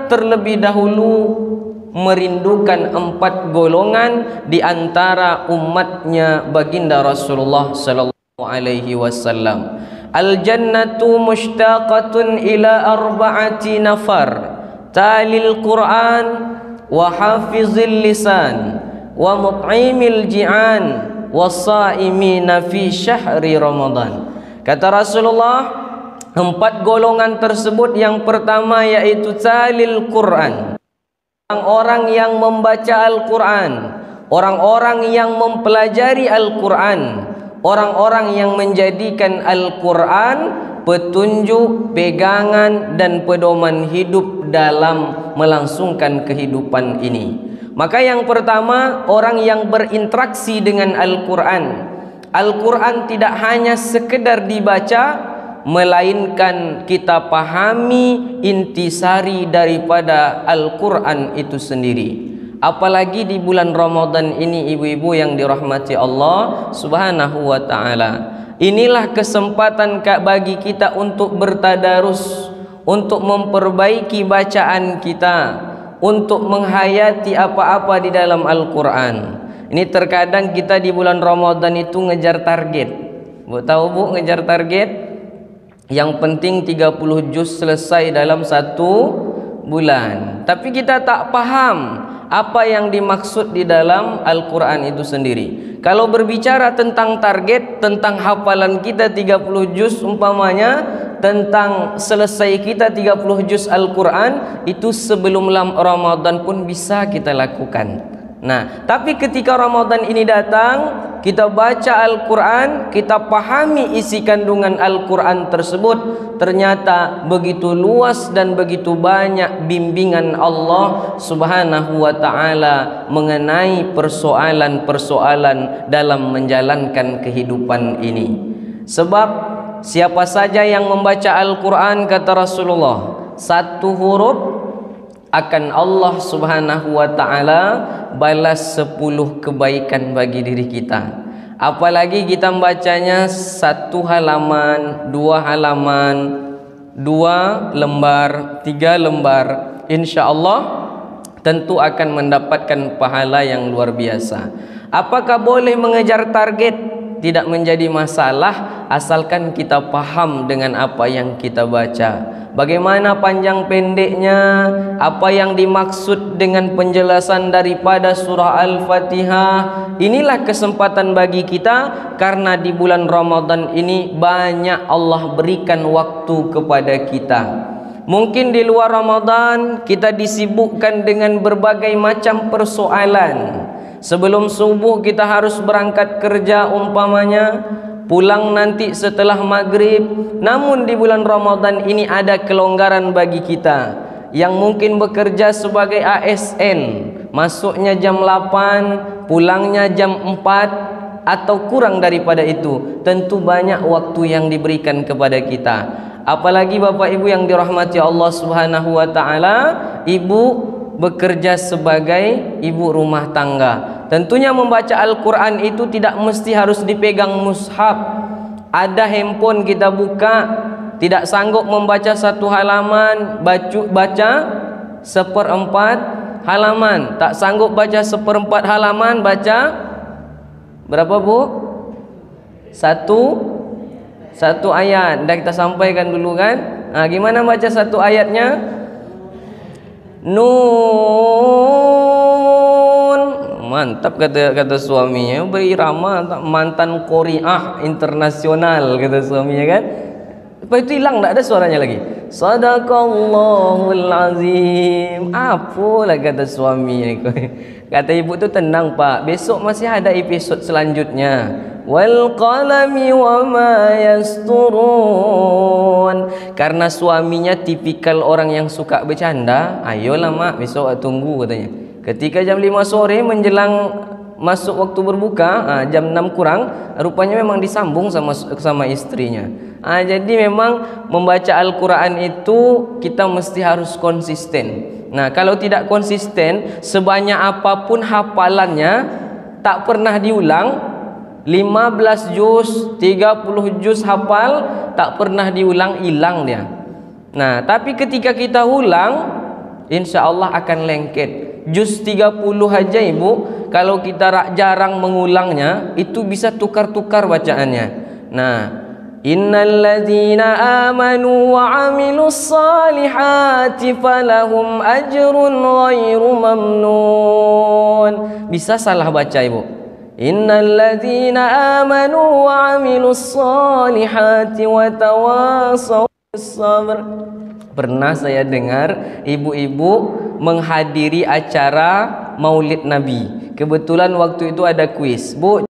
terlebih dahulu merindukan 4 golongan di antara umatnya baginda Rasulullah sallallahu alaihi wasallam. Al-jannatu mushtaqatun ila 4 nafar, talil Quran wa hafizil lisan wa mut'imil ji'an wa saimina fi syahri Ramadan. Kata Rasulullah, 4 golongan tersebut, yang pertama yaitu talil Quran, orang-orang yang membaca Al-Quran, orang-orang yang mempelajari Al-Quran, orang-orang yang menjadikan Al-Quran petunjuk, pegangan dan pedoman hidup dalam melangsungkan kehidupan ini. Maka yang pertama, orang yang berinteraksi dengan Al-Quran. Al-Quran tidak hanya sekedar dibaca, melainkan kita pahami intisari daripada Al-Quran itu sendiri. Apalagi di bulan Ramadan ini, ibu-ibu yang dirahmati Allah subhanahu wa ta'ala, inilah kesempatan bagi kita untuk bertadarus, untuk memperbaiki bacaan kita, untuk menghayati apa-apa di dalam Al-Quran. Ini terkadang kita di bulan Ramadan itu ngejar target. Bu tahu bu, ngejar target? Yang penting 30 juz selesai dalam 1 bulan. Tapi kita tak paham apa yang dimaksud di dalam Al-Quran itu sendiri. Kalau berbicara tentang target, tentang hafalan kita 30 juz umpamanya, tentang selesai kita 30 juz Al-Quran, itu sebelum Ramadan pun bisa kita lakukan. Nah, tapi ketika Ramadan ini datang, kita baca Al-Quran, kita pahami isi kandungan Al-Quran tersebut, ternyata begitu luas dan begitu banyak bimbingan Allah subhanahu wa ta'ala mengenai persoalan-persoalan dalam menjalankan kehidupan ini. Sebab siapa saja yang membaca Al-Quran, kata Rasulullah, 1 huruf akan Allah subhanahu wa ta'ala balas 10 kebaikan bagi diri kita. Apalagi kita membacanya 1 halaman, 2 halaman, 2 lembar, 3 lembar, insya Allah tentu akan mendapatkan pahala yang luar biasa. Apakah boleh mengejar target? Tidak menjadi masalah, asalkan kita paham dengan apa yang kita baca. Bagaimana panjang pendeknya, apa yang dimaksud dengan penjelasan daripada surah Al-Fatihah. Inilah kesempatan bagi kita, karena di bulan Ramadan ini banyak Allah berikan waktu kepada kita. Mungkin di luar Ramadan kita disibukkan dengan berbagai macam persoalan. Sebelum subuh kita harus berangkat kerja umpamanya, pulang nanti setelah maghrib. Namun di bulan Ramadan ini ada kelonggaran bagi kita yang mungkin bekerja sebagai ASN, masuknya jam 8, pulangnya jam 4 atau kurang daripada itu. Tentu banyak waktu yang diberikan kepada kita. Apalagi Bapak Ibu yang dirahmati Allah subhanahu wa ta'ala, ibu bekerja sebagai ibu rumah tangga. Tentunya membaca Al-Quran itu tidak mesti harus dipegang mushaf. Ada handphone kita buka, tidak sanggup membaca 1 halaman, baca 1/4 halaman. Tak sanggup baca 1/4 halaman, baca berapa bu? Satu ayat. Dah kita sampaikan dulu kan. Nah, gimana baca 1 ayatnya? Nun. Mantap kata suaminya, berirama mantan Qori'ah internasional kata suaminya kan. Lepas itu hilang, tak ada suaranya lagi. Sadaqallahul azim. Apalah kata suaminya. Kata ibu tu, tenang pak, besok masih ada episod selanjutnya. Wal qalami wa ma yasturun. Karena suaminya tipikal orang yang suka bercanda. Ayolah mak, besok tunggu katanya. Ketika jam 5 sore menjelang masuk waktu berbuka, jam 6 kurang, rupanya memang disambung sama istrinya. Jadi memang membaca Al-Quran itu kita mesti harus konsisten. Nah, kalau tidak konsisten, sebanyak apapun hafalannya tak pernah diulang. 15 juz, 30 juz hafal tak pernah diulang, hilang dia. Nah, tapi ketika kita ulang, insya Allah akan lengket. Juz 30 aja ibu, kalau kita jarang mengulangnya, itu bisa tukar-tukar bacaannya. Nah, innalladzina amanu wa amilus salihati falahum ajrun ghairu mamnun. Bisa salah baca ibu. Innalladzina amanu wa amilus salihati wa tawasaw bis sabr. Pernah saya dengar ibu-ibu menghadiri acara Maulid Nabi. Kebetulan waktu itu ada kuis. Bu,